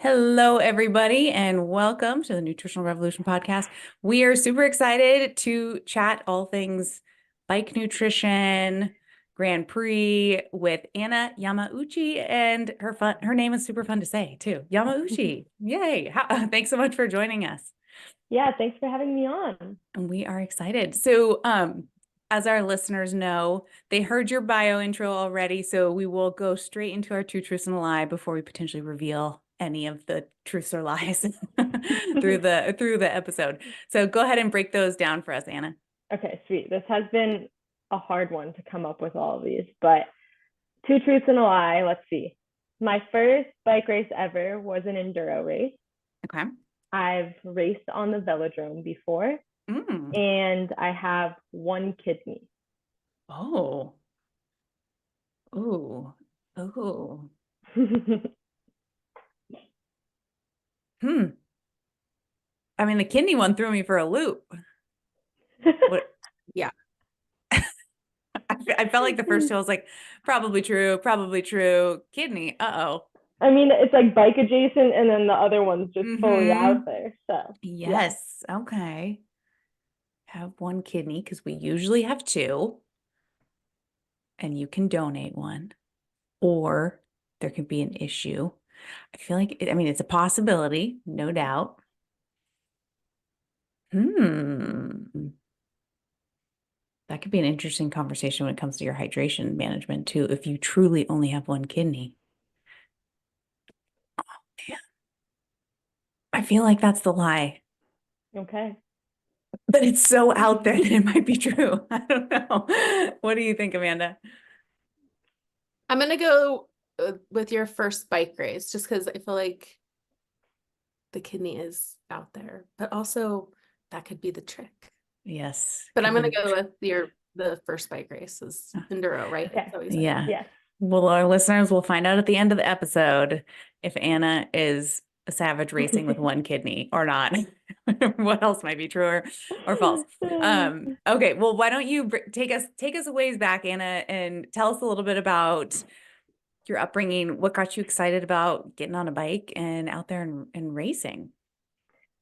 Hello, everybody, and welcome to the Nutritional Revolution podcast. We are super excited to chat all things bike nutrition, Grand Prix with Anna Yamauchi, and her name is super fun to say too. Yamauchi. Yay. Thanks so much for joining us. Yeah, thanks for having me on. And we are excited. So, as our listeners know, they heard your bio intro already, so we will go straight into our two truths and a lie before we potentially reveal any of the truths or lies through the episode. So go ahead and break those down for us, Anna. Okay, sweet. This has been a hard one to come up with all of these, but two truths and a lie. Let's see. My first bike race ever was an enduro race. Okay. I've raced on the velodrome before, and I have one kidney. Oh. Oh. Oh. I mean, the kidney one threw me for a loop. What? Yeah. I felt like the first two, I was like, probably true, kidney. Uh-oh. I mean, it's like bike adjacent, and then the other one's just fully out there. So, yes. Yeah. Okay. Have one kidney because we usually have two, and you can donate one, or there could be an issue. I feel like, it's a possibility, no doubt. That could be an interesting conversation when it comes to your hydration management too, if you truly only have one kidney. Oh, man. I feel like that's the lie. Okay. But it's so out there that it might be true. I don't know. What do you think, Amanda? I'm gonna go with your first bike race just because I feel like the kidney is out there, but also that could be the trick. Yes. But I'm gonna go with the first bike race is enduro, right? Okay. Yeah. Yes. Well, our listeners will find out at the end of the episode if Anna is a savage racing with one kidney or not. What else might be true or false? Okay. Well, why don't you take us a ways back, Anna, and tell us a little bit about your upbringing. What got you excited about getting on a bike and out there and racing?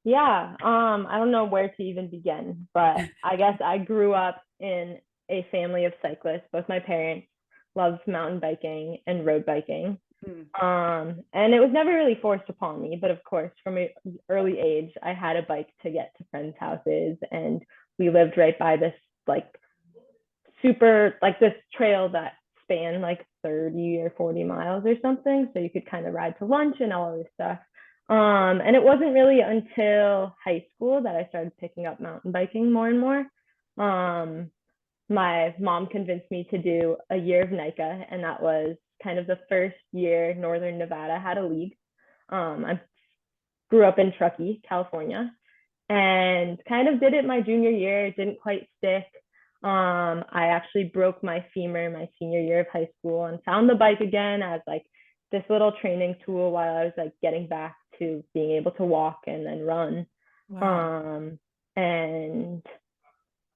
Yeah, I don't know where to even begin, but I guess I grew up in a family of cyclists. Both my parents loved mountain biking and road biking. And it was never really forced upon me, but of course, from an early age, I had a bike to get to friends' houses, and we lived right by this like this trail that spanned like 30 or 40 miles or something. So you could kind of ride to lunch and all of this stuff. And it wasn't really until high school that I started picking up mountain biking more and more. My mom convinced me to do a year of NICA, and that was kind of the first year Northern Nevada had a league. I grew up in Truckee, California, and kind of did it my junior year. It didn't quite stick. I actually broke my femur my senior year of high school and found the bike again as like this little training tool while I was like getting back to being able to walk and then run. Wow. And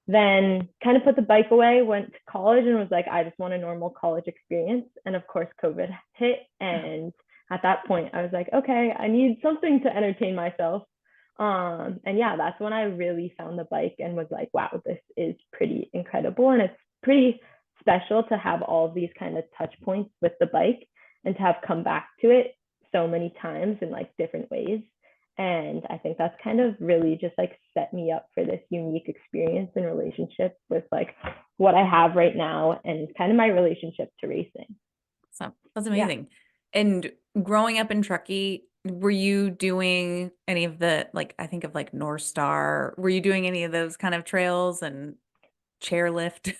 then kind of put the bike away, went to college and was like, I just want a normal college experience. And of course, COVID hit. And at that point, I was like, okay, I need something to entertain myself. And yeah, that's when I really found the bike and was like, wow, this is pretty incredible. And it's pretty special to have all of these kind of touch points with the bike and to have come back to it so many times in like different ways. And I think that's kind of really just like set me up for this unique experience and relationship with like what I have right now and kind of my relationship to racing. So that's amazing. Yeah. And growing up in Truckee, were you doing any of the, like, I think of like North Star, were you doing any of those kind of trails and chairlift?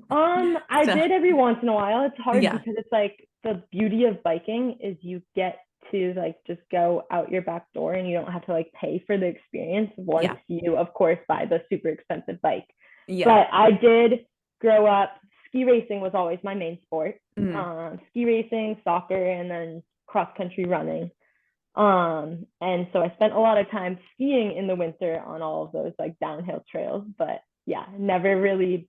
I did every once in a while. It's hard because it's like the beauty of biking is you get to like just go out your back door and you don't have to like pay for the experience once you of course buy the super expensive bike. But I did grow up, ski racing was always my main sport. Ski racing, soccer, and then cross country running. And so I spent a lot of time skiing in the winter on all of those like downhill trails, but yeah, never really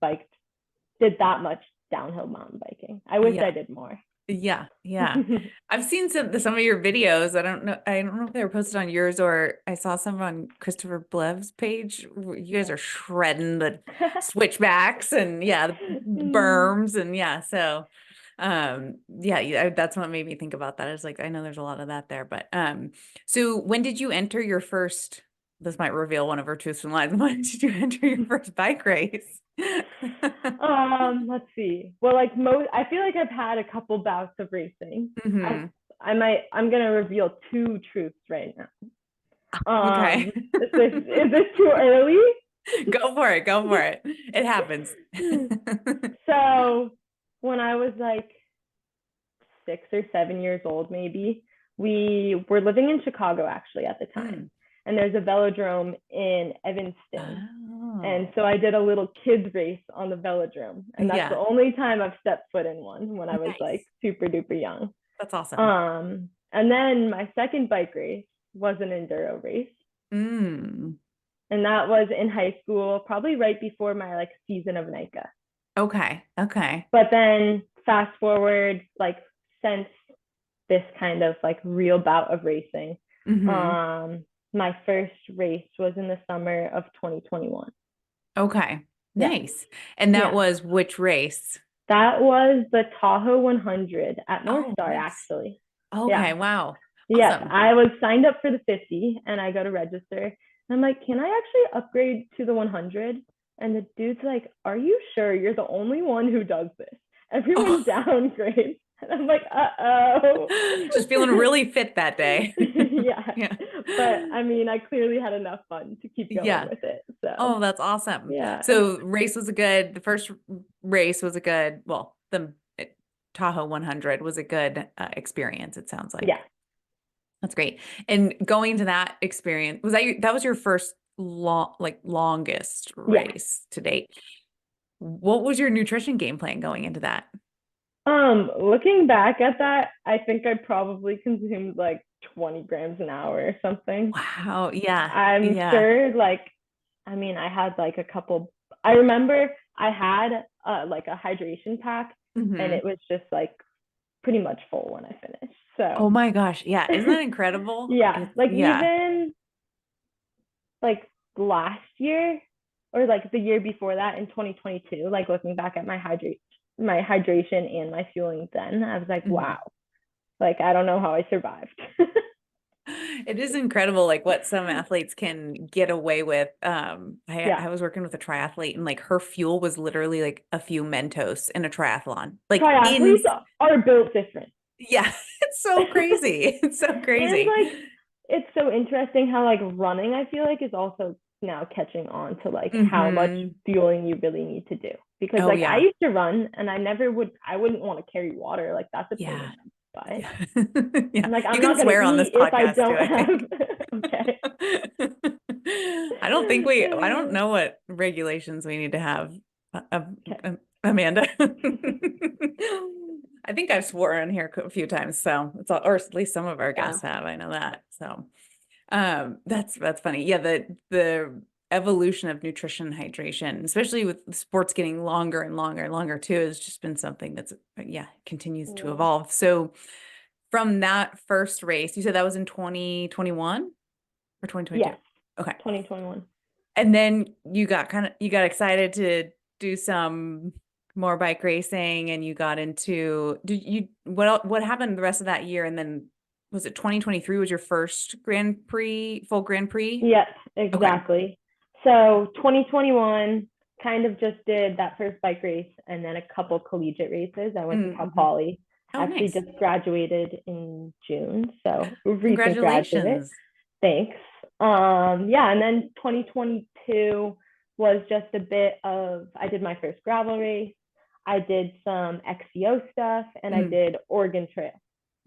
did that much downhill mountain biking. I wish I did more. Yeah, yeah. I've seen some of your videos. I don't know if they were posted on yours or I saw some on Christopher Blev's page. You guys are shredding the switchbacks and yeah, the berms and yeah. So yeah, that's what made me think about that. It's like I know there's a lot of that there, but so when did you enter your first, this might reveal one of our truths and lies. When did you enter your first bike race? Let's see. Well, like I feel like I've had a couple bouts of racing. Hmm. I'm gonna reveal two truths right now. Okay. Is this too early? Go for it. Go for it. It happens. So when I was like 6 or 7 years old, maybe, we were living in Chicago actually at the time. And there's a velodrome in Evanston. And Oh, so I did a little kids race on the velodrome. And that's the yeah. only time I've stepped foot in one, when I was Nice. like super duper young. That's awesome. And then my second bike race was an enduro race. Mm. And that was in high school, probably right before my like season of NICA. Okay. Okay. But then fast forward, like since this kind of like real bout of racing, Hmm. my first race was in the summer of 2021. Okay. Yeah. Nice. And that Yeah. was which race? That was the Tahoe 100 at North Oh, Star, nice. actually. Okay. Yeah. Wow. Yes, Awesome. I was signed up for the 50 and I go to register. And I'm like, can I actually upgrade to the 100? And the dude's like, are you sure you're the only one who does this? Everyone Oh. downgrades. And I'm like, uh-oh. Just feeling really fit that day. Yeah. Yeah. But I mean, I clearly had enough fun to keep going Yeah. with it. So Oh, that's awesome. yeah. So the first race was a good, well, the Tahoe 100 was a good experience, it sounds like. Yeah. That's great. And going to that experience, that was your first longest Yeah. race to date? What was your nutrition game plan going into that? Looking back at that, I think I probably consumed like 20 grams an hour or something. Wow. Yeah. I'm Yeah. sure, like, I mean, I had like a couple. I remember I had like a hydration pack, and Hmm. it was just like pretty much full when I finished. Oh So my gosh. Yeah. Isn't that incredible? yeah, like Yeah. even like last year or like the year before that in 2022, like looking back at my hydration and my fueling, then I was like, Mhm. wow, like I don't know how I survived. It is incredible, like what some athletes can get away with. Yeah, I was working with a triathlete, and like her fuel was literally like a few Mentos in a triathlon. Like in, triathletes are built different. yeah, it's so crazy. It's so And crazy. like it's so interesting how like running, I feel like, is also now catching on to like how much Hmm. fueling you really need to do. Because Oh like I yeah. used to run and I wouldn't want to carry water. Like that's a pain in Yeah. the butt. Yeah. Yeah. I'm like, You I'm can not gonna swear on this eat if I podcast too, don't I have. think. Okay. I don't know what regulations we need to have, uh, Okay. Amanda. I think I've sworn here a few times, so it's all, or at least some of our Yeah. guests have. I know that. So, that's funny. Yeah, the evolution of nutrition and hydration, especially with sports getting longer and longer and longer too, has just been something that's yeah, continues to Yeah. evolve. So from that first race, you said that was in 2021 or 2022? Yes. Okay. 2021. And then you got excited to do some more bike racing and you got into, what happened the rest of that year? And then was it 2023 was your first full Grand Prix? Yes, Okay. exactly. So 2021 kind of just did that first bike race and then a couple collegiate races. I went to Cal Mm-hmm. Poly. Oh, Actually nice. just graduated in June, so recent graduate. Congratulations. Thanks. Yeah, and then 2022 was just a bit of, I did my first gravel race. I did some XCO stuff and I Mm, did Oregon Trail.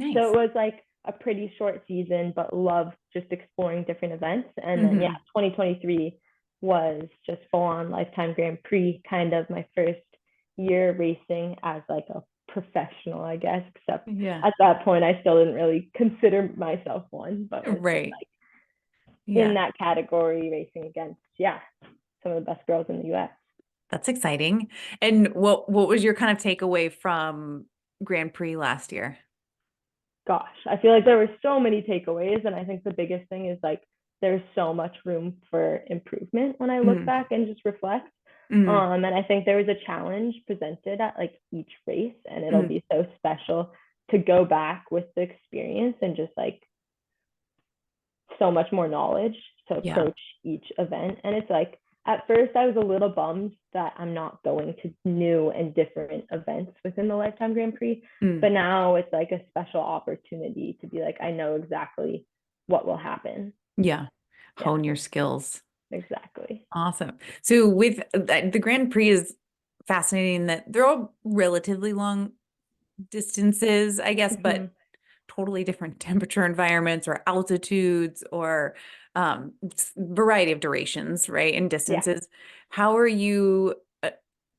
So nice. it was like a pretty short season, but loved just exploring different events. And then, yeah, Mm-hmm. 2023 was just full on Lifetime Grand Prix, kind of my first year racing as like a professional, I guess, except Yeah. at that point, I still didn't really consider myself one, but was just Right. like in Yeah. that category racing against, yeah, some of the best girls in the US. That's exciting. And what was your kind of takeaway from Grand Prix last year? Gosh, I feel like there were so many takeaways, and I think the biggest thing is like there's so much room for improvement when I look Mm, back and just reflect. mm, And I think there was a challenge presented at like each race, and it'll mm. be so special to go back with the experience and just like so much more knowledge to Yeah. approach each event. And it's like at first I was a little bummed that I'm not going to new and different events within the Lifetime Grand Prix, Mm, but now it's like a special opportunity to be like, I know exactly what will happen. yeah. Yeah, Hone your skills. exactly. Awesome. So with the Grand Prix is fascinating that they're all relatively long distances, I guess, Mm-hmm. but totally different temperature environments or altitudes or variety of durations, right? And Yeah. distances. How are you,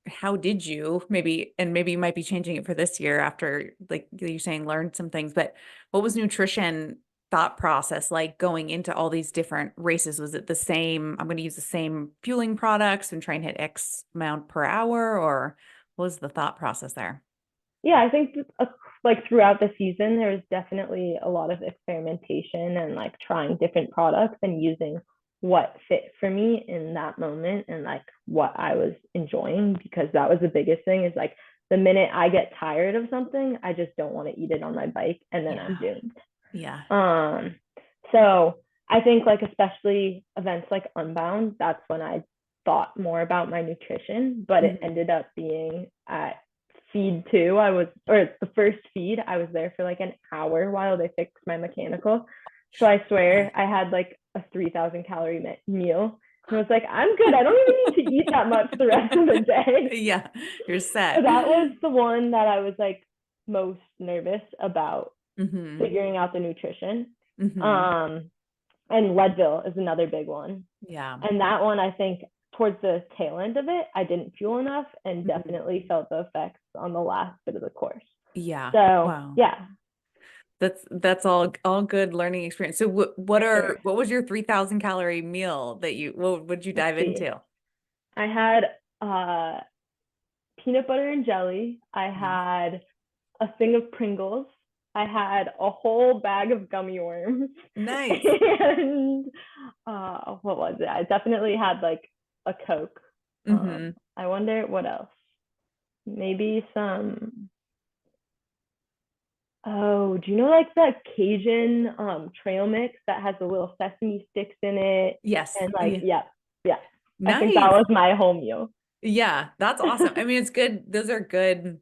how did you maybe, and maybe you might be changing it for this year after, like you're saying, learned some things, but what was nutrition thought process like going into all these different races? Was it the same, I'm going to use the same fueling products and try and hit X amount per hour, or what was the thought process there? Yeah, I think like throughout the season, there was definitely a lot of experimentation and like trying different products and using what fit for me in that moment and like what I was enjoying, because that was the biggest thing is like the minute I get tired of something, I just don't want to eat it on my bike and then I'm Yeah. doomed. Yeah. Um, so I think like especially events like Unbound, that's when I thought more about my nutrition, but it Mhm. ended up being at feed two. I was, or the first feed, I was there for like an hour while they fixed my mechanical. So I Yeah. swear I had like a 3,000 calorie meal. And I was like, I'm good. I don't even need to eat that much the rest of the day. Yeah, you're So set. that was the one that I was like most nervous about Hmm. figuring out the nutrition. Hmm. Um, and Leadville is another big one. Yeah. And that one, I think towards the tail end of it, I didn't fuel enough and Mhm. definitely felt the effects on the last bit of the course. Yeah. So Wow. yeah, That's all good learning experience. So for sure. what was your 3,000 calorie meal that what would you Let's dive see. into? I had uh, peanut butter and jelly. I Nice. had a thing of Pringles. I had a whole bag of gummy worms. Nice. And what was it? I definitely had like a Coke. Hmm. I wonder what else. Maybe some. Oh, do you know like that Cajun trail mix that has the little sesame sticks in it? Yes. And like, Yeah. yeah, yeah. I think that Nice. was my whole meal. Yeah, that's awesome. I mean, it's good. Those are good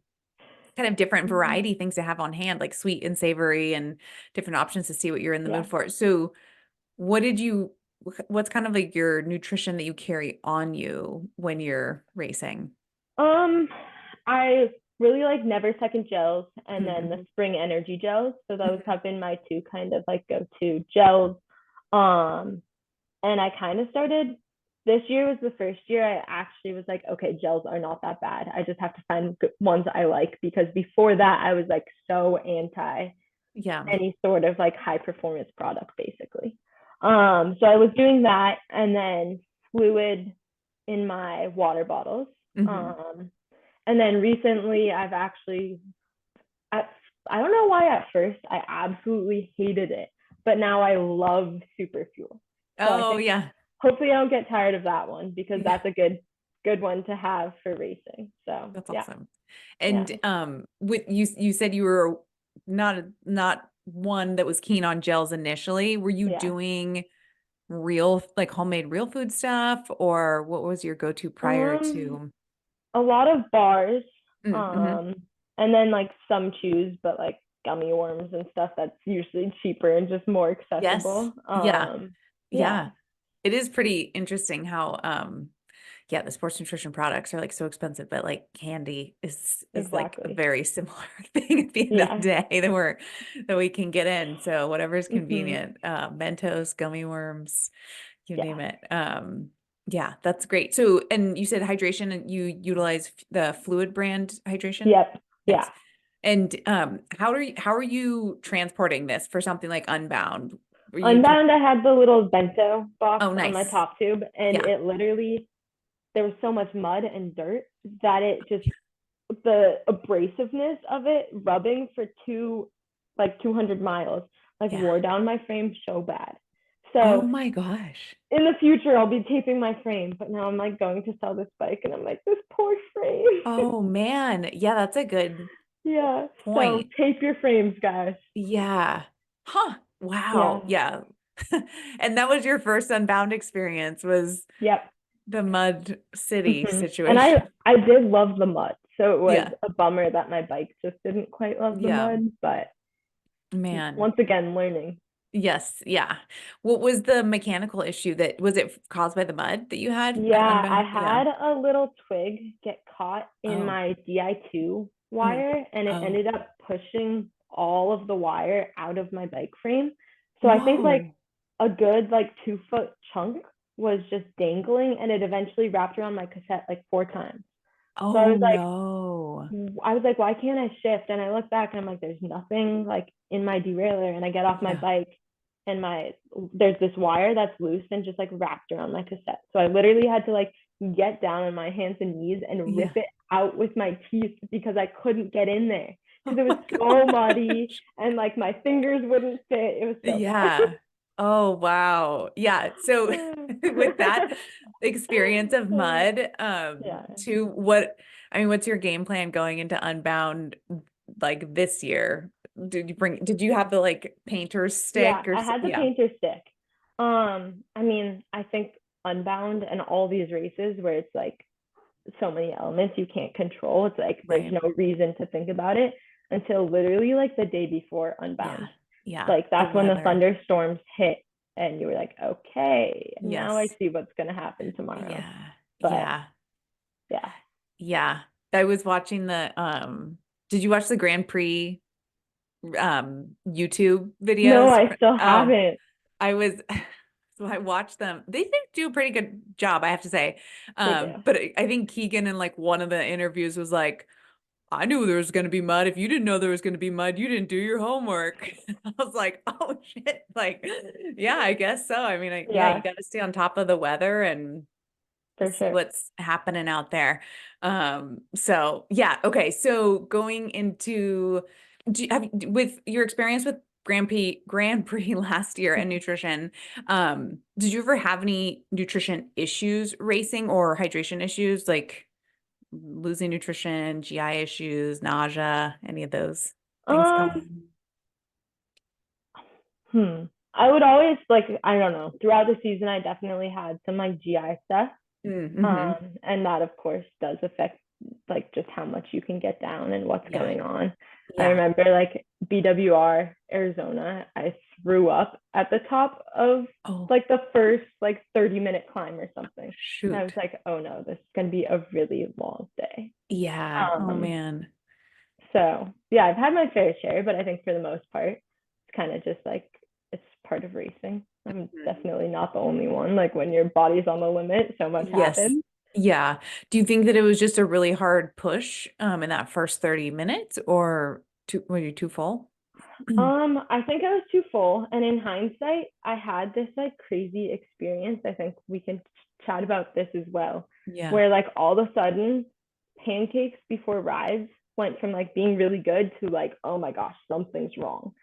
kind of different Mhm. variety things to have on hand, like sweet and savory and different options to see what you're in the mood Yeah. for. So what did you, what's kind of like your nutrition that you carry on you when you're racing? Um, I really like Never Second gels and then the Mhm. Spring Energy gels. So those Mhm. have been my two kind of like go-to gels. Um, and I kind of started this year was the first year I actually was like, okay, gels are not that bad. I just have to find good ones I like, because before that I was like so anti Yeah. any sort of like high performance product basically. So I was doing that and then fluid in my water bottles. Hmm. Um, and then recently I've actually, at, I don't know why at first I absolutely hated it, but now I love super fuel. So I Oh think yeah. hopefully I don't get tired of that one, because Yeah. that's a good one to have for racing. So That's yeah, awesome. yeah. And with you said you were not one that was keen on gels initially. Were you Yeah. doing real like homemade real food stuff, or what was your go-to prior Um, to? a lot of bars, Mm-hmm. um, and then like some chews, but like gummy worms and stuff that's usually cheaper and just more Yes. accessible. Yeah. Yeah, Yeah. It is pretty interesting how yeah, the sports nutrition products are like so expensive, but like candy is like a exactly. very similar thing at the end of the Yeah. day that we can get in. So whatever's Hmm. convenient, Mentos, gummy worms, you Yeah. name it. Yeah, that's great. So, and you said hydration and you utilize the Fluid brand hydration? Yep. Yeah. Nice. And how are you transporting this for something like Unbound? Were you take Unbound, I had the little bento box Oh, on my nice. top tube, and Yeah. it literally, there was so much mud and dirt that it just the abrasiveness of it rubbing for 200 miles Yeah. wore down my frame so bad. Oh So my gosh. in the future, I'll be taping my frame, but now I'm like going to sell this bike and I'm like, this poor frame. Oh man. Yeah, that's a good Yeah. So point. tape your frames, guys. Yeah. Huh. Wow. Yeah. Yeah. And that was your first Unbound experience, was Yep. the Mud City And situation. I did love the mud. So it was Yeah. a bummer that my bike just didn't quite love the Yeah. mud, but Man. once again, learning. Yes. Yeah. What was the mechanical issue that was it caused by the mud that you had at Yeah, I Unbound? Yeah. had a little twig get caught in Oh. my DI2 Mm. wire and it Oh. ended up pushing all of the wire out of my bike frame. So I think Whoa. a good 2 foot chunk was just dangling and it eventually wrapped around my cassette 4 times. So Oh no. I was like, why can't I shift? And I look back and I'm like, there's nothing in my derailleur. And I get off my Yeah. bike and there's this wire that's loose and just wrapped around my cassette. So I literally had to get down on my hands and knees and Yeah. rip it out with my teeth because I couldn't get in there because it was Oh my so muddy gosh. and my fingers wouldn't fit. It was so Yeah. Oh wow. Yeah. So with that experience of mud, yeah. to what's your game plan going into Unbound this year? Did you have the painter's Yeah, stick or I had the yeah. painter stick. I mean, I think Unbound and all these races where it's so many elements you can't control, it's there's Right. no reason to think about it until literally the day before Unbound. Yeah. Yeah. That's when the weather. thunderstorms hit and you were like, okay, now I Yes. see what's gonna happen tomorrow. Yeah. But Yeah. yeah. Yeah. I was watching did you watch the Grand Prix YouTube No, videos? I still Oh, haven't. I was so I watched them. They do a pretty good job, I have to say. They do. But I think Keegan in one of the interviews was like, I knew there was going to be mud. If you didn't know there was going to be mud, you didn't do your homework. I was like, oh shit. Yeah, I guess so. I mean, yeah, you Yeah, got to stay on top of the weather and for see sure. what's happening out there. So yeah, okay. So going into with your experience with Grand Prix last year and nutrition, did you ever have any nutrition issues racing or hydration issues, like losing nutrition, GI issues, nausea, any of those things Um, going I would always I don't know, throughout the season I definitely had some GI stuff. on? Mm-hmm. And that of course does affect just how much you can get down and what's Yeah. going on. I Yeah. remember BWR Arizona, I threw up at the top of Oh, the first 30-minute climb or something. And I was shoot. like, oh no, this is gonna be a really long day. Yeah. Oh man. So yeah, I've had my fair share, but I think for the most part, it's kind of just it's part of racing. I'm definitely not the only one. When your body's on the limit, so much Yes. happens. Yeah. Do you think that it was just a really hard push in that first 30 minutes, or were you too full? I think I was too full. And in hindsight, I had this crazy experience. I think we can chat about this as well. Yeah. Where all of a sudden pancakes before rides went from being really good to oh my gosh, something's wrong.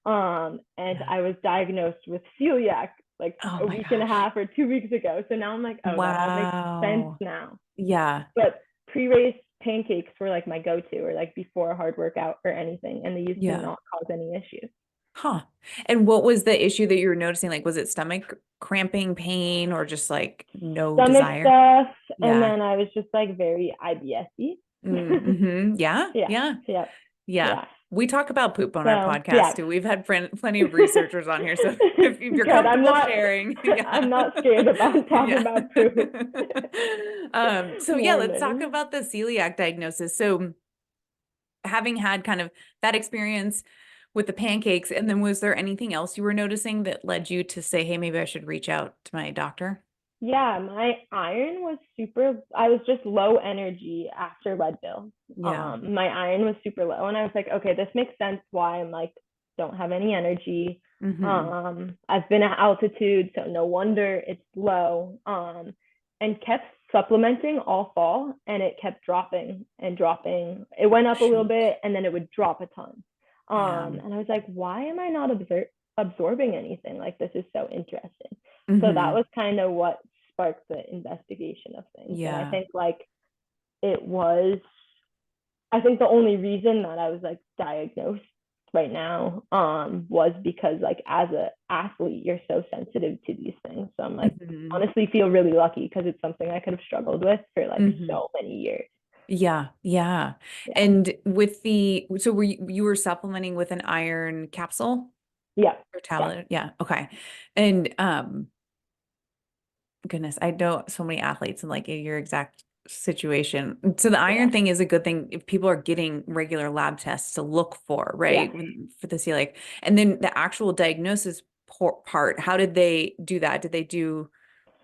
And Yeah. I was diagnosed with celiac Oh a my week and a gosh. half or 2 weeks ago. So now I'm like, oh, that all makes sense Wow. now. Yeah. But pre-race pancakes were my go-to, or before a hard workout or anything, and they used to Yeah. not cause any issues. Huh. And what was the issue that you were noticing? Was it stomach cramping, pain, or just no Stomach desire? stuff, and Yeah. then I was just very IBS-y. Mm-hmm. Yeah. Yeah. Yeah. Yeah. Yeah. Yeah. We talk about poop on our So podcast yeah. too. We've had plenty of researchers on here. So if you're Good. comfortable sharing, yeah. I'm not scared about talking Yeah. about poop. So yeah, let's talk Warning. about the celiac diagnosis. So having had kind of that experience with the pancakes, and then was there anything else you were noticing that led you to say, hey, maybe I should reach out to my doctor? Yeah, my iron was I was just low energy after Leadville. Yeah. My iron was super low, and I was like, okay, this makes sense why I'm don't have any energy. Mm-hmm. I've been at altitude, so no wonder it's low. And kept supplementing all fall, and it kept dropping and dropping. It went up a little bit and then it would drop a ton. And I was like, why am I not absorbing anything? Like, this is so interesting. So that was kind of what sparked the investigation of things. And I think like I think the only reason that I was like diagnosed right now was because like as an athlete, you're so sensitive to these things. So I'm like, honestly feel really lucky because it's something I could have struggled with for like so many years. Yeah. And with so you were supplementing with an iron capsule? Yeah. Or tablet? Yeah. Okay. And goodness, I know so many athletes in like your exact situation. So the iron thing is a good thing if people are getting regular lab tests to look for, right? For the celiac. And then the actual diagnosis part, how did they do that? Did they do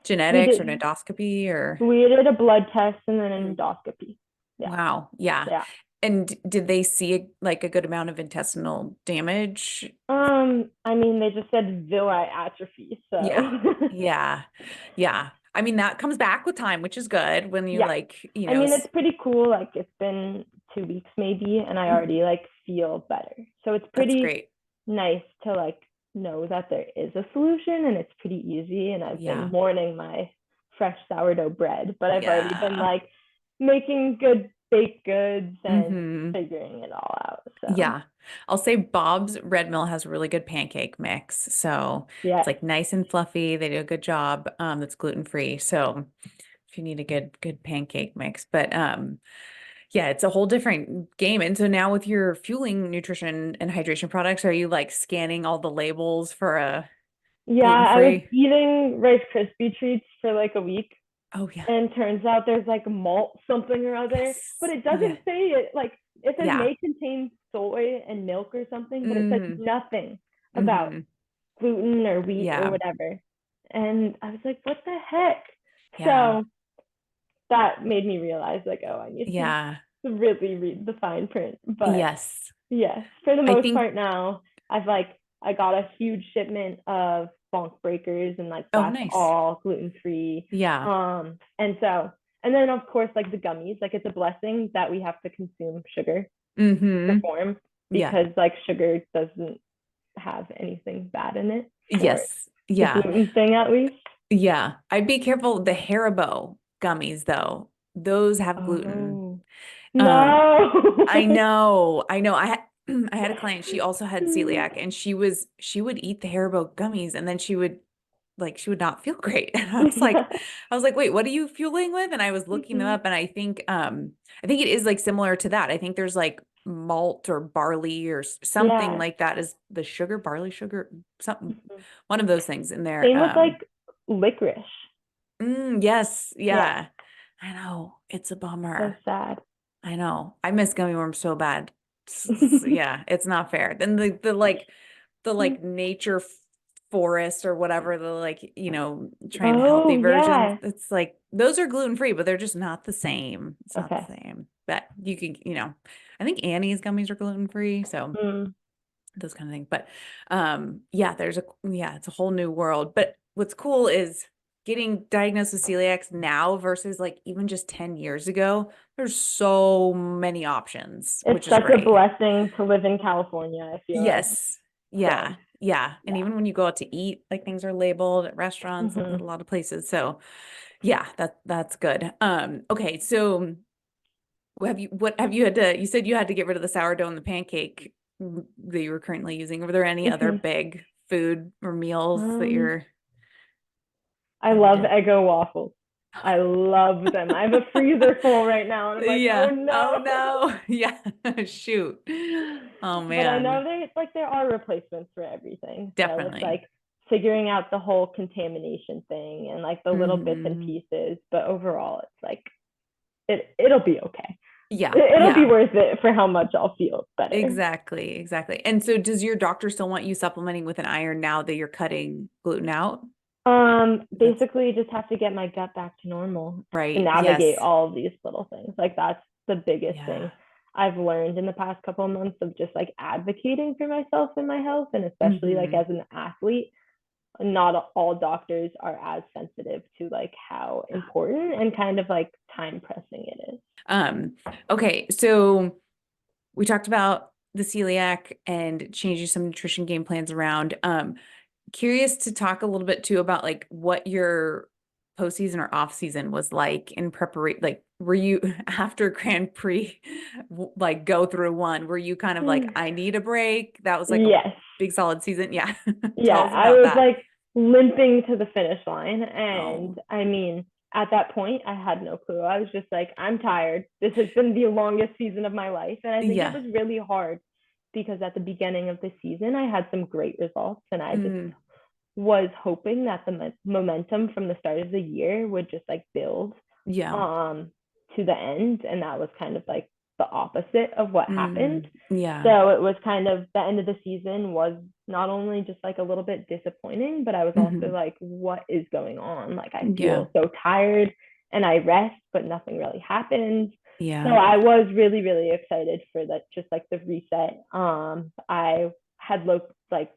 genetics or an endoscopy or? We did a blood test and then an endoscopy. Yeah. Wow. Yeah. And did they see like a good amount of intestinal damage? I mean, they just said villi atrophy. So yeah. I mean, that comes back with time, which is good when you like, you know. I mean, it's pretty cool. Like it's been 2 weeks maybe, and I already like feel better. So it's pretty nice to like know that there is a solution and it's pretty easy. And I've been mourning my fresh sourdough bread, but I've already been like making good baked goods and figuring it all out. So yeah, I'll say Bob's Red Mill has a really good pancake mix. So it's like nice and fluffy. They do a good job. That's gluten-free. So if you need a good pancake mix, but yeah, it's a whole different game. And so now with your fueling nutrition and hydration products, are you like scanning all the labels for a I was eating Rice Krispie treats for like a week. Oh yeah. And turns out there's like malt something or other, but it doesn't say it. Like it says may contain soy and milk or something, but it says nothing about gluten or wheat or whatever. And I was like, what the heck? So that made me realize like, oh, I need to really read the fine print. But yes, for the most part now, I got a huge shipment of bonk breakers and like that's all gluten-free. And then of course like the gummies, like it's a blessing that we have to consume sugar to perform because like sugar doesn't have anything bad in it. The gluten thing at least. I'd be careful. The Haribo gummies though, those have gluten. No. I know. I had a client, she also had celiac and she would eat the Haribo gummies and then she would not feel great. And I was like, wait, what are you fueling with? And I was looking them up and I think it is like similar to that. I think there's like malt or barley or something like that is the sugar, barley sugar, something, one of those things in there. Same with like licorice. Yes. Yeah. I know. It's a bummer. So sad. I know. I miss gummy worms so bad. It's not fair. Then the like nature forest or whatever, the like, you know, trying healthy versions. It's like those are gluten-free, but they're just not the same. It's not the same. But you can, you know, I think Annie's gummies are gluten-free, so those kind of things. But it's a whole new world. But what's cool is getting diagnosed with celiac now versus like even just 10 years ago, there's so many options. It's such a blessing to live in California, I feel like. And even when you go out to eat, like things are labeled at restaurants, at a lot of places. So that's good. Okay. So you said you had to get rid of the sourdough and the pancake that you were currently using. Were there any other big food or meals that I love Eggo waffles. I love them. I have a freezer full right now. And I'm like, oh no. Yeah. Shoot. Oh man. But I know there are replacements for everything. Definitely. So it's like figuring out the whole contamination thing and like the little bits and pieces. But overall, it's like it'll be okay. It'll be worth it for how much I'll feel better. Exactly. And so does your doctor still want you supplementing with an iron now that you're cutting gluten out? Basically just have to get my gut back to normal. Right. To navigate all of these little things. Like that's the biggest thing I've learned in the past couple of months of just like advocating for myself and my health, and especially like as an athlete, not all doctors are as sensitive to like how important and kind of like time pressing it is. Okay, so we talked about the celiac and changing some nutrition game plans around. Curious to talk a little bit too about like what your postseason or off season was like in preparation. Like, were you after Grand Prix, like go through one? Were you kind of like, I need a break? That was like a Yes. big solid season. Yeah. Yeah, Tell us I about was that. like limping to the finish line. And Oh, I mean, at that point, I had no clue. I was just like, I'm tired. This has been the longest season of my life. And I think it yeah. was really hard because at the beginning of the season, I had some great results. And I just was hoping that the momentum from the start of the year would just like build Yeah. to the end. And that was kind of like the opposite of what happened. Yeah. So it was kind of the end of the season was not only just like a little bit disappointing, but I was also like, what is going on? Like, I feel so tired and I rest, but nothing really happened. Yeah. So I was really, really excited for that, just like the reset. I had looked like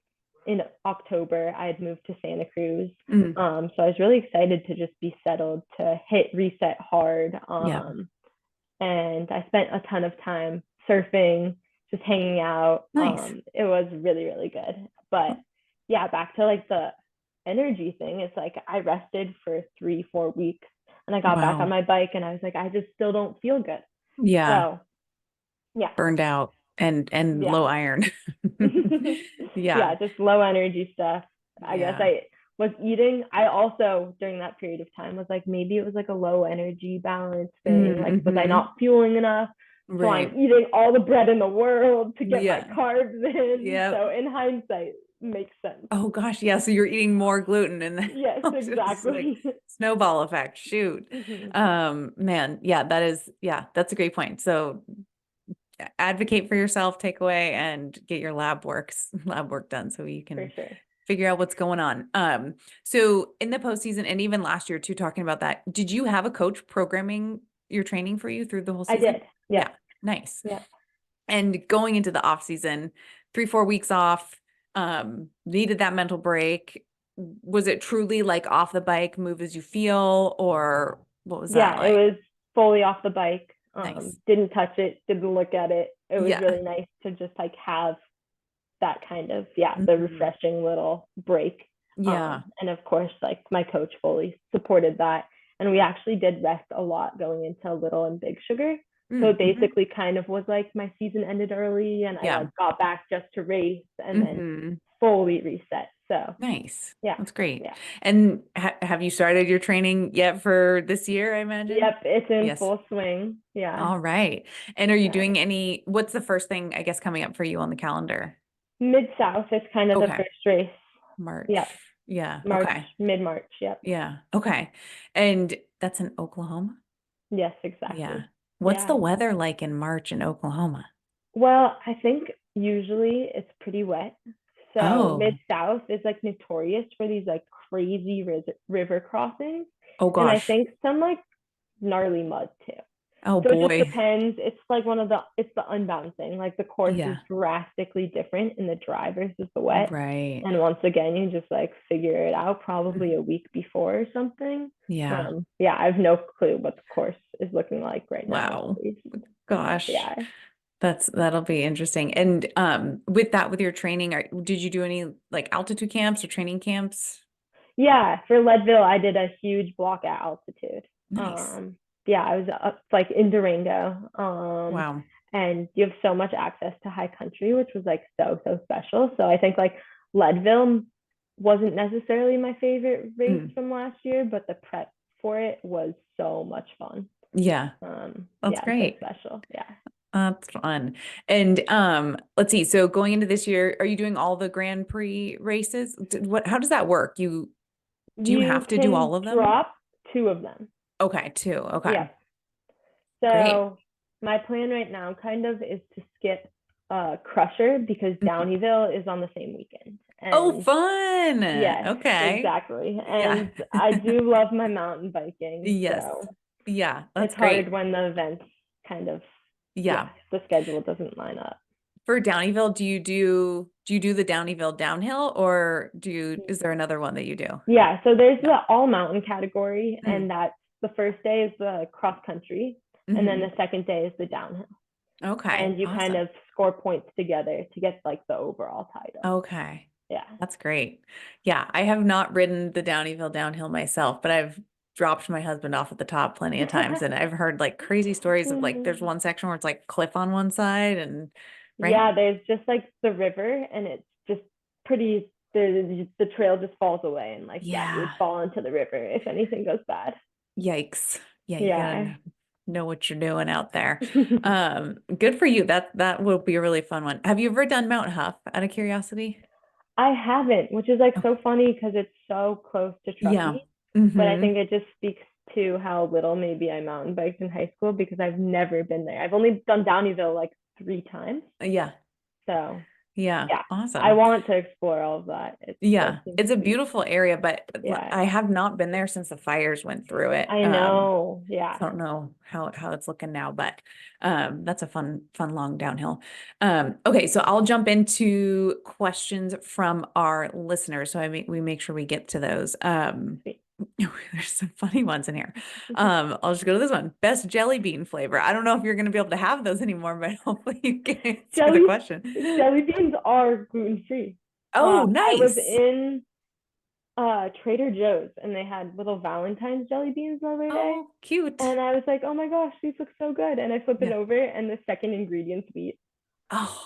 in October, I had moved to Santa Cruz. So I was really excited to just be settled, to hit reset hard. And I spent a ton of time surfing, just hanging out. Nice. It was really, really good. But yeah, back to like the energy thing. It's like I rested for 3-4 weeks and I got back on my bike and I was like, I just still don't feel good. Yeah. So yeah. Burned out and low iron. Yeah, just low energy stuff. I guess I was eating. I also during that period of time was like, maybe it was like a low energy balance thing. Like, was I not fueling enough? So I'm eating all the bread in the world to get my carbs in. So in hindsight, makes sense. Oh gosh, yeah. So you're eating more gluten and then yes, exactly. Like snowball effect. Shoot. Man, yeah, that's a great point. So advocate for yourself, take away and get your lab work done so you can figure out what's going on. So in the postseason and even last year too, talking about that, did you have a coach programming your training for you through the whole season? I did. Yeah. Nice. Yeah. And going into the off season, 3-4 weeks off, needed that mental break. Was it truly like off the bike, move as you feel, or what was that like? It was fully off the bike. Nice. Didn't touch it, didn't look at it. It was really nice to just like have that kind of the refreshing little break. And of course, like my coach fully supported that. And we actually did rest a lot going into Little and Big Sugar. So it basically kind of was like my season ended early and I like got back just to race and then fully reset. So nice. Yeah. That's great. Yeah. And have you started your training yet for this year, I imagine? Yep. It's in full swing. Yeah. All right. And are you doing what's the first thing, I guess, coming up for you on the calendar? Mid-South is kind of the first race. March. Yep. Yeah. March, mid-March. Yep. Yeah. Okay. And that's in Oklahoma? Yes, exactly. Yeah. What's the weather like in March in Oklahoma? Well, I think usually it's pretty wet. So Mid-South is like notorious for these like crazy river crossings. Oh gosh. And I think some like gnarly mud too. Oh so boy. It just depends. It's like it's the unbound thing. Like the course is drastically different in the dry versus the wet. Right. And once again, you just like figure it out probably a week before or something. Yeah. I have no clue what the course is looking like right now. Wow. Gosh. Yeah. That'll be interesting. And with your training, did you do any like altitude camps or training camps? Yeah, for Leadville, I did a huge block at altitude. Nice. I was up like in Durango. Wow. And you have so much access to high country, which was like so special. So I think like Leadville wasn't necessarily my favorite race from last year, but the prep for it was so much fun. Yeah. That's great. So special. Yeah. That's fun. And let's see. So going into this year, are you doing all the Grand Prix races? How does that work? Do you have to do all of them? Drop 2 of them. Okay, 2. Okay. Yeah. So my plan right now kind of is to skip Crusher because Downieville is on the same weekend. And fun. Yes. Okay. Exactly. And I do love my mountain biking. Yes. So yeah. That's it's hard when the events kind of the schedule doesn't line up. For Downieville, do you do the Downieville downhill, or is there another one that you do? Yeah, so there's Yeah. the all mountain category, Mm. and that's the first day is the cross country, and then Mhm. the second day is the downhill. Okay. And you kind Awesome. of score points together to get like the overall title. Okay. Yeah. That's great. Yeah, I have not ridden the Downieville downhill myself, but I've dropped my husband off at the top plenty of times, and I've heard like crazy stories of like there's one section where it's like cliff on one side and right? Yeah, there's just like the river, and it's just pretty. The trail just falls away, and like yeah, you would Yeah. fall into the river if anything goes bad. Yikes. Yeah, you gotta Yeah. know what you're doing out there. Good for you. That will be a really fun one. Have you ever done Mount Huff out of curiosity? I haven't, which is like Oh, so funny because it's so close to yeah. Truckee, but I Mm-hmm. think it just speaks to how little maybe I mountain biked in high school because I've never been there. I've only done Downieville like 3 times. Yeah. So Yeah. yeah, I Awesome. want to explore all of that. It does Yeah, seem it's a to be, beautiful area, but yeah, I have not been there since the fires went through it. I know. So Yeah. I don't know how it's looking now, but that's a fun long downhill. Okay, so I'll jump into questions from our listeners. So we make sure we get to those. There's some funny ones in here. I'll just go to this one. Best jelly bean flavor. I don't know if you're going to be able to have those anymore, but hopefully you can answer the jelly question. jelly beans are gluten free. Oh, I was nice. in Trader Joe's, and they had little Valentine's jelly beans the other day. Oh, cute. And I was like, oh my gosh, these look so good. And I flip it Yeah. over, and the second ingredient's wheat. Oh,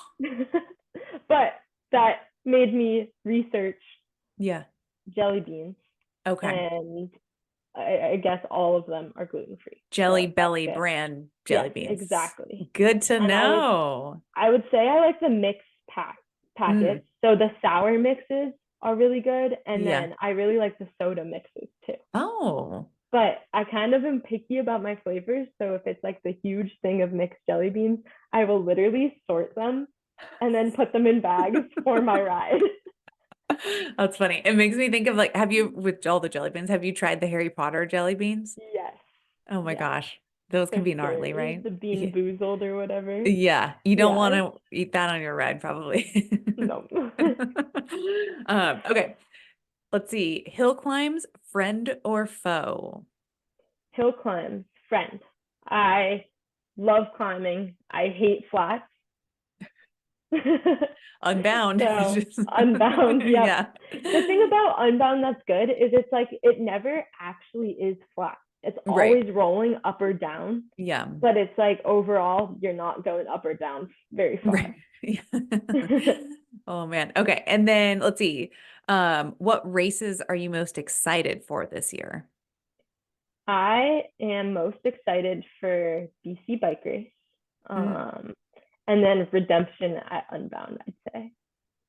But that made me research yeah. jelly beans, Okay. and I guess all of them are gluten free. Jelly So that's Belly good. brand jelly Yes, beans. exactly. Good to And know. I would say I like the mix Mm, packets. So the sour mixes are really good, and yeah. then I really like the soda mixes too. Oh. But I kind of am picky about my flavors. So if it's like the huge thing of mixed jelly beans, I will literally sort them and then put them in bags for my ride. That's funny. It makes me think of like, with all the jelly beans, have you tried the Harry Potter jelly beans? Yes. Oh my Yes. gosh. Those can They're be gnarly, scary. right? The Yeah. bean boozled or whatever. Yeah. You don't want Yeah. to eat that on your ride, probably. No. Okay. Let's see. Hill climbs, friend or foe? Hill climb, friend. I love climbing. I hate flats. Unbound. So Just- Unbound, yep. Yeah. The thing about Unbound that's good is it's like it never actually is flat. It's Right. always rolling up or down, Yeah. but it's like overall you're not going up or down very Right. far. Yeah. Oh man. Okay. And then let's see. What races are you most excited for this year? I am most excited for BC Bike Race, Mm, um, and then Redemption at Unbound, I'd say.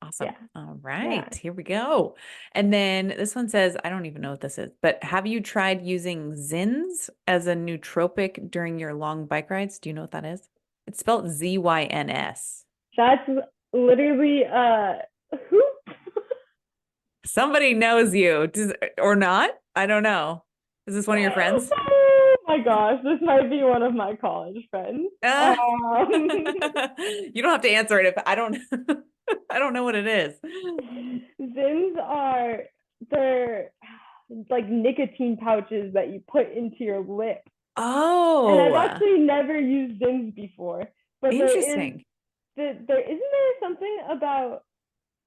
awesome. Yeah, All yeah. right. Here we go. And then this one says, I don't even know what this is, but have you tried using Zins as a nootropic during your long bike rides? Do you know what that is? It's spelled ZYNS. That's literally who? Somebody knows you. Or not? I don't know. Is this one of your friends? Oh my gosh, this might be one of my college friends. Uh, you don't have to answer it if I don't I don't know what it is. Zins are they're like nicotine pouches that you put into your lip. And I've Oh, actually never used Zins before, but interesting. there isn't there something about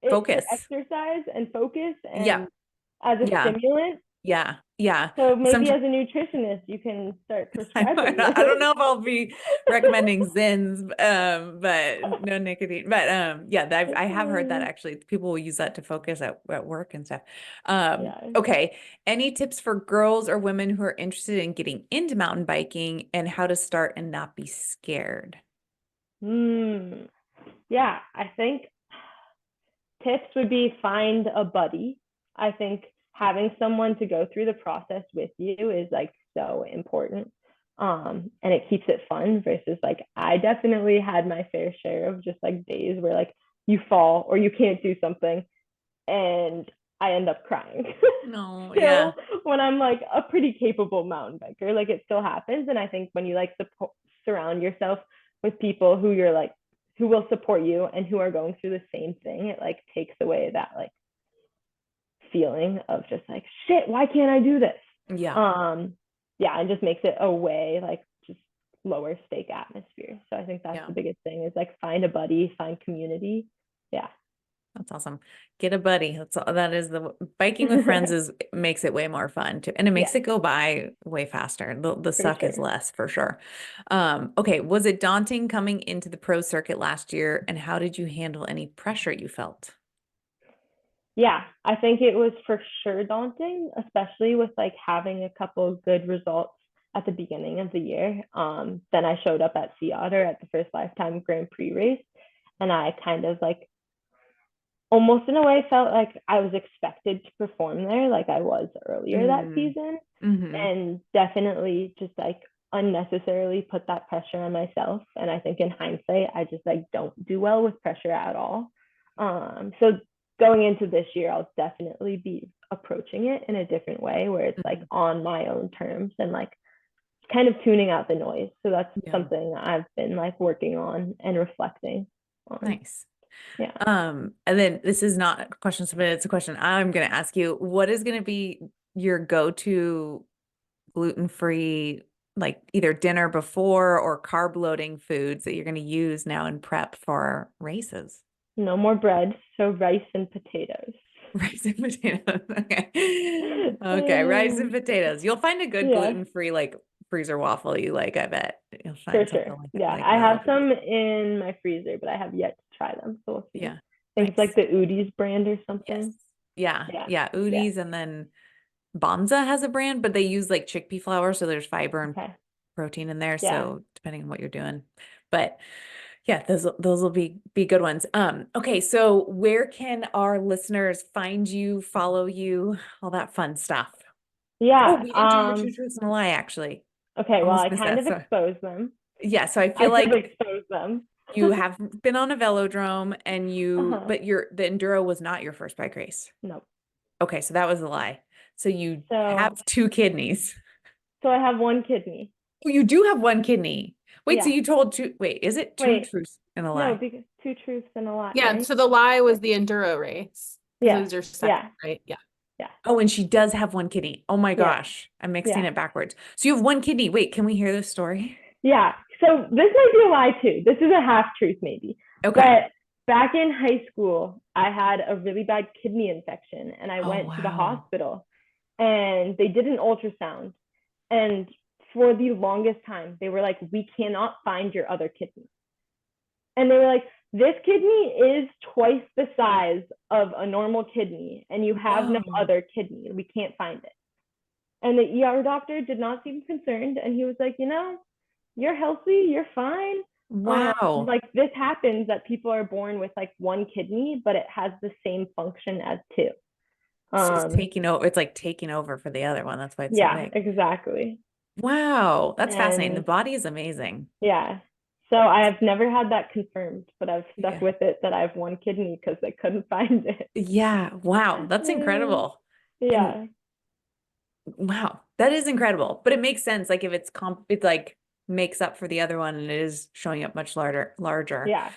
it for Focus. exercise and focus Yeah. and as a Yeah. stimulant. Yeah. Yeah. So maybe Sometimes as a nutritionist, you can start I prescribing this. don't know if I'll be recommending Zins, but no nicotine. But yeah, I have heard that actually people will use that to focus at work and stuff. Yeah. Okay. Any tips for girls or women who are interested in getting into mountain biking and how to start and not be scared? Yeah, I think tips would be find a buddy. I think having someone to go through the process with you is like so important. And it keeps it fun versus like I definitely had my fair share of just like days where like you fall or you can't do something and I end up crying. No, yeah. Still, when I'm like a pretty capable mountain biker, like it still happens. And I think when you like surround yourself with people who you're like who will support you and who are going through the same thing, it like takes away that like feeling of just like, shit, why can't I do this? Yeah. Yeah, and just makes it a way like just lower stake atmosphere. So I think that's the biggest thing is like find a buddy, find community. Yeah. That's awesome. Get a buddy. That is the biking with friends makes it way more fun too. And it makes it go by way faster. The suck is less for sure. Okay. Was it daunting coming into the pro circuit last year, and how did you handle any pressure you felt? Yeah, I think it was for sure daunting, especially with like having a couple of good results at the beginning of the year. Then I showed up at Sea Otter at the first Lifetime Grand Prix race, and I kind of like almost in a way felt like I was expected to perform there like I was earlier that season. And definitely just like unnecessarily put that pressure on myself. And I think in hindsight, I just like don't do well with pressure at all. So going into this year, I'll definitely be approaching it in a different way where it's like on my own terms and like kind of tuning out the noise. So that's something I've been like working on and reflecting on. Nice. Yeah. And then this is not a question submitted, it's a question I'm going to ask you. What is going to be your go-to gluten-free, like either dinner before or carb loading foods that you're going to use now in prep for races? No more bread, so rice and potatoes. Rice and potatoes. Okay. Okay. Rice and potatoes. You'll find a good gluten-free like freezer waffle you like, I bet. You'll find something like I have some in my freezer, but I have yet to try them. So we'll see. Yeah. I think it's like the Udi's brand or something. Yes. Yeah. Udi's, and then Bonza has a brand, but they use like chickpea flour, so there's fiber and protein in there. So depending on what you're doing. But yeah, those will be good ones. Okay, so where can our listeners find you, follow you, all that fun stuff? Yeah. Oh, we didn't do your true truths and a lie, actually. Okay, well, I kind of exposed them. Yeah, so I feel like expose them. you have been on a velodrome and but the enduro was not your first bike race. No. Okay, so that was a lie. So you have 2 kidneys. So I have 1 kidney. Oh, you do have 1 kidney. Wait, so you told wait, is it 2 truths and a lie? No, because 2 truths and a lie. Yeah, right? so the lie was the enduro race. Yeah. It was your second, right? Yeah. Oh, and she does have 1 kidney. Oh my gosh. I'm mixing it backwards. So you have 1 kidney. Wait, can we hear this story? Yeah. So this might be a lie too. This is a half truth maybe. Okay. But back in high school, I had a really bad kidney infection and I went to the hospital and they did an ultrasound. And for the longest time, they were like, we cannot find your other kidney. And they were like, this kidney is twice the size of a normal kidney and you have no other kidney. We can't find it. And the ER doctor did not seem concerned. And he was like, you're healthy, you're fine. Wow. Like this happens that people are born with like 1 kidney, but it has the same function as 2. So it's taking over. It's like taking over for the other one. That's why it's so big. Exactly. Wow. That's fascinating. The body is amazing. Yeah. So I have never had that confirmed, but I've stuck with it that I have 1 kidney because they couldn't find it. Yeah. Wow. That's incredible. Yeah. Wow. That is incredible. But it makes sense. Like if it's it like makes up for the other one and it is showing up much larger. Yeah.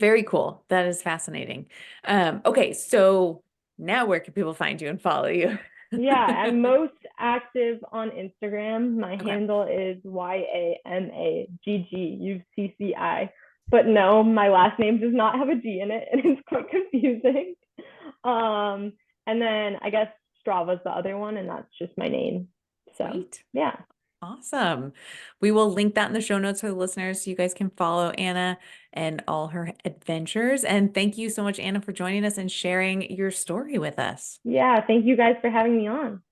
Very cool. That is fascinating. Okay. So now where can people find you and follow you? Yeah, I'm most active on Instagram. My handle is YAMAGGUCCI. But no, my last name does not have a G in it, and it's quite confusing. And then I guess Strava's the other one, and that's just my name. So Sweet. Yeah. Awesome. We will link that in the show notes for the listeners so you guys can follow Anna and all her adventures. And thank you so much, Anna, for joining us and sharing your story with us. Yeah, thank you guys for having me on.